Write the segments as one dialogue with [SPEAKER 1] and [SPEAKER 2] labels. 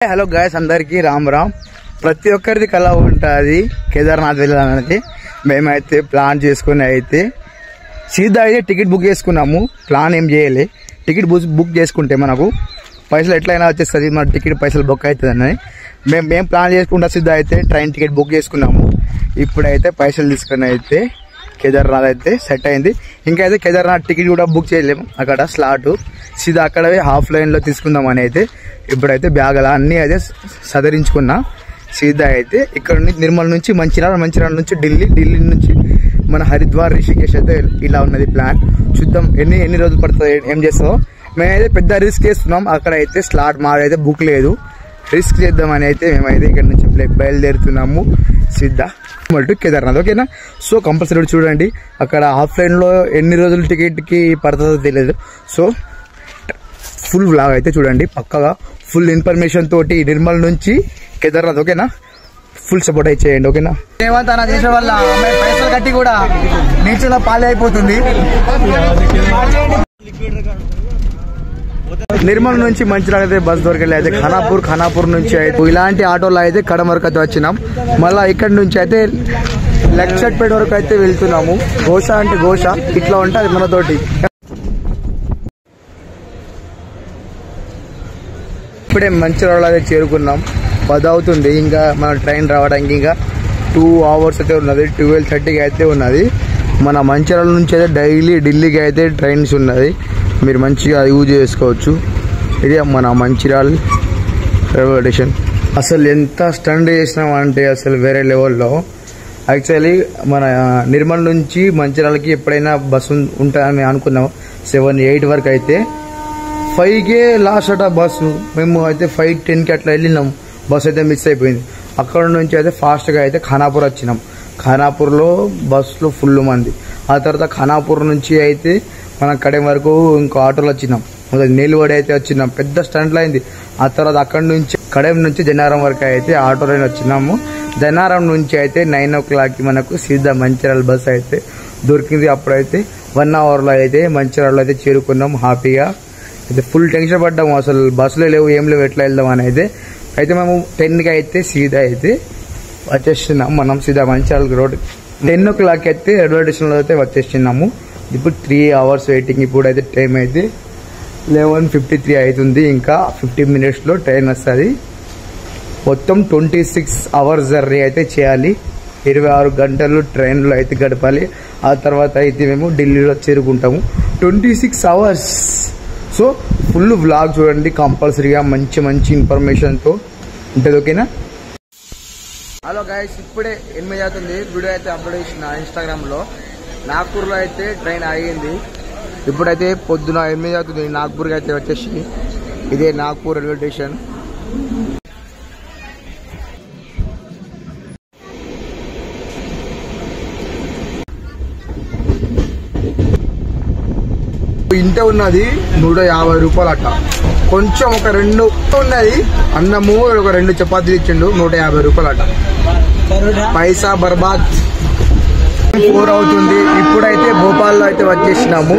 [SPEAKER 1] Hello guys, అందరికి రామ్ రామ్. ప్రతి ఒక్కరిది కళ ఉంటుంది కేదార్నాథ్ వెళ్ళాలనేది. మేమైతే ప్లాన్ చేసుకుని అయితే సీదా అయితే టికెట్ బుక్ చేసుకున్నాము. ప్లాన్ ఏం చేయాలి, టికెట్ బుక్ చేసుకుంటే మనకు పైసలు ఎట్లయినా వచ్చేస్తుంది. మన టికెట్ పైసలు బుక్ అవుతుందని మేము ప్లాన్ చేసుకుంటా సీదా అయితే ట్రైన్ టికెట్ బుక్ చేసుకున్నాము. ఇప్పుడైతే పైసలు తీసుకుని అయితే కేదార్నాథ్ అయితే సెట్ అయింది. ఇంకా అయితే కేదార్నాథ్ టికెట్ కూడా బుక్ చేయలేము, అక్కడ స్లాట్ సీదా అక్కడే హాఫ్ లైన్లో తీసుకుందామని అయితే ఇప్పుడైతే బ్యాగ్ అలా అన్నీ అయితే సదరించుకున్నా. సీదా అయితే ఇక్కడ నుంచి నిర్మల్ నుంచి మంచిర్యాల నుంచి ఢిల్లీ నుంచి మన హరిద్వార్ రిషికేష్ అయితే ఇలా ఉన్నది ప్లాన్. చూద్దాం ఎన్ని రోజులు పడుతుంది, ఏం చేస్తామో. మేమైతే పెద్ద రిస్క్ చేస్తున్నాం. అక్కడ అయితే స్లాట్ మాదైతే బుక్ లేదు, రిస్క్ చేద్దామని అయితే మేమైతే ఇక్కడ నుంచి బయలుదేరుతున్నాము సీదా కేదార్నాథ్. ఓకేనా? సో కంపల్సరీ చూడండి, అక్కడ ఆఫ్లైన్లో ఎన్ని రోజులు టికెట్కి పడుతుందో తెలియదు. సో ఫుల్ వ్లాగ్ అయితే చూడండి, పక్కగా ఫుల్ ఇన్ఫర్మేషన్ తోటి నిర్మల్ నుంచి కేదార్నాథ్. ఓకేనా? ఫుల్ సపోర్ట్ అయితే చేయండి. ఓకేనా? ఏమంతా చేసే వల్ల పైసలు కట్టి కూడా నీచులో పాలే అయిపోతుంది. నిర్మల్ నుంచి మంచిర్యాల అయితే బస్ దొరకలే. అయితే ఖానాపూర్ నుంచి అయితే ఇలాంటి ఆటోలో అయితే కడమ వరకు అయితే వచ్చినాం. మళ్ళీ ఇక్కడ నుంచి అయితే లక్షట్పేట వరకు అయితే వెళ్తున్నాము. ఘోష అంటే ఘోష ఇట్లా ఉంటుంది మనతోటి. ఇప్పుడే మంచిర్యాల అయితే చేరుకున్నాం. 10 అవుతుంది. ఇంకా మన ట్రైన్ రావడానికి ఇంకా 2 అవర్స్ అయితే ఉన్నది. 12:30కి అయితే ఉన్నది. మన మంచిర్యాల నుంచి అయితే డైలీ ఢిల్లీకి అయితే ట్రైన్స్ ఉన్నది, మీరు మంచిగా యూజ్ చేసుకోవచ్చు. ఇది మన మంచిర్యాల రైల్వే స్టేషన్. అసలు ఎంత స్టండ్ చేసినాం అంటే అసలు వేరే లెవెల్లో. యాక్చువల్లీ మన నిర్మల్ నుంచి మంచిర్యాలకి ఎప్పుడైనా బస్సు ఉంటుందని అనుకున్నాం. 7-8 వరకు అయితే 5కే లాస్ట్ అట బస్సు. మేము అయితే 5:10కి అట్లా వెళ్ళినాం. బస్సు అయితే మిస్ అయిపోయింది. అక్కడ నుంచి అయితే ఫాస్ట్గా అయితే ఖానాపూర్ వచ్చినాం. ఖానాపూర్లో బస్సులో ఫుల్ మంది. ఆ తర్వాత ఖానాపూర్ నుంచి అయితే మనం కడెం వరకు ఇంకో ఆటోలో వచ్చినాం. మొదటి నీళ్ళువాడి అయితే వచ్చినాం, పెద్ద స్టంట్లో అయింది. ఆ తర్వాత అక్కడ నుంచి కడెం నుంచి జనారం వరకు అయితే ఆటోలో వచ్చినాము. జనారం నుంచి అయితే 9 o'clockకి మనకు సీదా మంచిర్యాల బస్ అయితే దొరికింది. అప్పుడైతే 1 అవర్లో అయితే మంచిర్యాలలో అయితే చేరుకున్నాం హ్యాపీగా. అయితే ఫుల్ టెన్షన్ పడ్డాము, అసలు బస్సులో లేవు ఏం లేవు ఎట్లా వెళ్దాం అని అయితే మేము 10కి అయితే సీదా అయితే వచ్చేస్తున్నాం. మనం సీదా మంచిర్యాల రోడ్ 10 o'clock అయితే రైల్వే స్టేషన్లో అయితే వచ్చేస్తున్నాము. ఇప్పుడు 3 hours వెయిటింగ్. ఇప్పుడు అయితే టైం అయితే 11:53 అవుతుంది. ఇంకా 15 minutesలో ట్రైన్ వస్తుంది. మొత్తం 26 hours జర్నీ అయితే చేయాలి. 26 గంటలు ట్రైన్లో అయితే గడపాలి. ఆ తర్వాత అయితే మేము ఢిల్లీలో చేరుకుంటాము. 26 hours. సో ఫుల్ వ్లాగ్ చూడండి కంపల్సరీగా, మంచి ఇన్ఫర్మేషన్తో ఉంటుంది. ఓకేనా? హలో గైస్, ఇప్పుడే 8 అవుతుంది. వీడియో అయితే అప్లోడ్ చేసిన ఇన్స్టాగ్రామ్లో. నాగ్పూర్లో అయితే ట్రైన్ ఆగింది. ఇప్పుడైతే పొద్దున 8 అవుతుంది. నాగ్పూర్కి అయితే వచ్చేసి ఇదే నాగ్పూర్ రైల్వే స్టేషన్. ఇంత ఉన్నది 150 రూపాయలు అట్ట. కొంచెం ఒక 2 ఉన్నది అన్నము, ఒక 2 చపాతీలు ఇచ్చిండు. 150 రూపాయలు అట్ట. పైసా బర్బాద్. 4 అవుతుంది. ఇప్పుడైతే భోపాల్లో అయితే వచ్చేసినాము.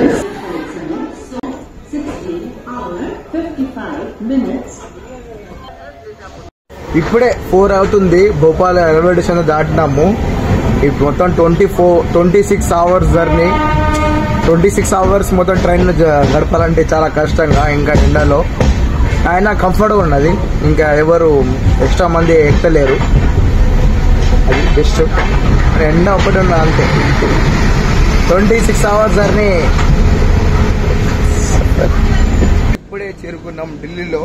[SPEAKER 1] ఇప్పుడే 4 అవుతుంది. భోపాల్ రైల్వే స్టేషన్ దాటినాము. ఇప్పుడు మొత్తం 26 hours జర్నీ. 26 hours మొత్తం ట్రైన్ గడపాలంటే చాలా కష్టంగా, ఇంకా ఎండలో. అయినా కంఫర్ట్గా ఉన్నది. ఇంకా ఎవరు ఎక్స్ట్రా మంది ఎక్కలేరు, అది బెస్ట్. ఎండ ఒకటి ఉన్నది అంతే. 26 hours జర్నీ. ఇప్పుడే చేరుకున్నాం ఢిల్లీలో.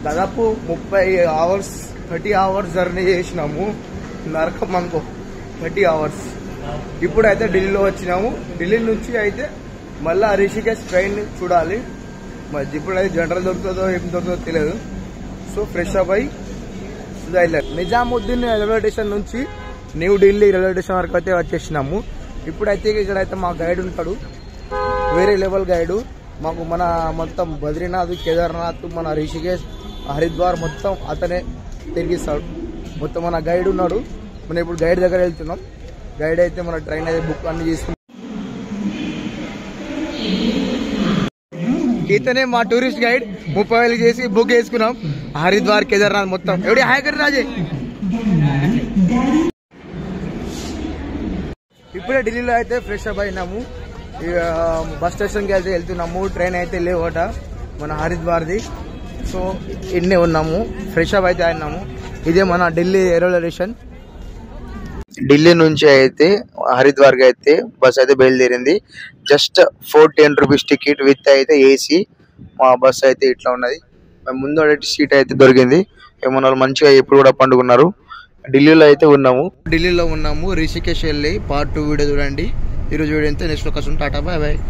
[SPEAKER 1] దాదాపు 30 hours జర్నీ చేసినాము. నరకం అనుకో 30 hours. ఇప్పుడైతే ఢిల్లీలో వచ్చినాము. ఢిల్లీ నుంచి అయితే మళ్ళీ రిషికేష్ ట్రైన్ చూడాలి. మరి ఇప్పుడైతే జనరల్ దొరుకుతుందో ఏం దొరుకుతుందో తెలియదు. సో ఫ్రెష్ అప్ అయి నిజాముద్దీన్ రైల్వే స్టేషన్ నుంచి న్యూ ఢిల్లీ రైల్వే స్టేషన్ వరకు అయితే వచ్చేసినాము. ఇప్పుడైతే ఇక్కడైతే మా గైడ్ ఉంటాడు, వేరే లెవెల్ గైడు. మాకు మన మొత్తం బద్రీనాథ్, కేదార్నాథ్, మన రిషికేష్, హరిద్వార్ మొత్తం అతనే తిరిగిస్తాడు. మొత్తం మన గైడ్ ఉన్నాడు. మనం ఇప్పుడు గైడ్ దగ్గర వెళ్తున్నాం. గైడ్ అయితే మన ట్రైన్ అయితే బుక్ అన్ని చేసుకున్నాం. ఇతనే మా టూరిస్ట్ గైడ్ 30,000 చేసి బుక్ చేసుకున్నాం హరిద్వార్ కేదార్నాథ్ మొత్తం ఎవడి హాయ్ కర్ రాజే ఇప్పుడే ఢిల్లీలో అయితే ఫ్రెష్ అప్ అయినాము బస్ స్టేషన్కి అయితే వెళ్తున్నాము ట్రైన్ అయితే లేవట మన హరిద్వార్ది సో ఇన్నే ఉన్నాము ఫ్రెష్ అప్ అయితే అయినాము ఇదే మన ఢిల్లీ రైల్వే స్టేషన్ ఢిల్లీ నుంచి అయితే హరిద్వార్కి అయితే బస్ అయితే బయలుదేరింది జస్ట్ 410 రూపీస్ టికెట్ విత్ అయితే ఏసీ మా బస్ అయితే ఇట్లా ఉన్నది ముందు సీట్ అయితే దొరికింది ఏమన్నా మంచిగా ఎప్పుడు కూడా పండుకున్నారు ఢిల్లీలో ఉన్నాము రిషికేష్ వెళ్ళి పార్ట్ 2 వీడియో చూడండి ఈరోజు వీడియో అయితే నెక్స్ట్ ఒక టాటా బాయ్ బాయ్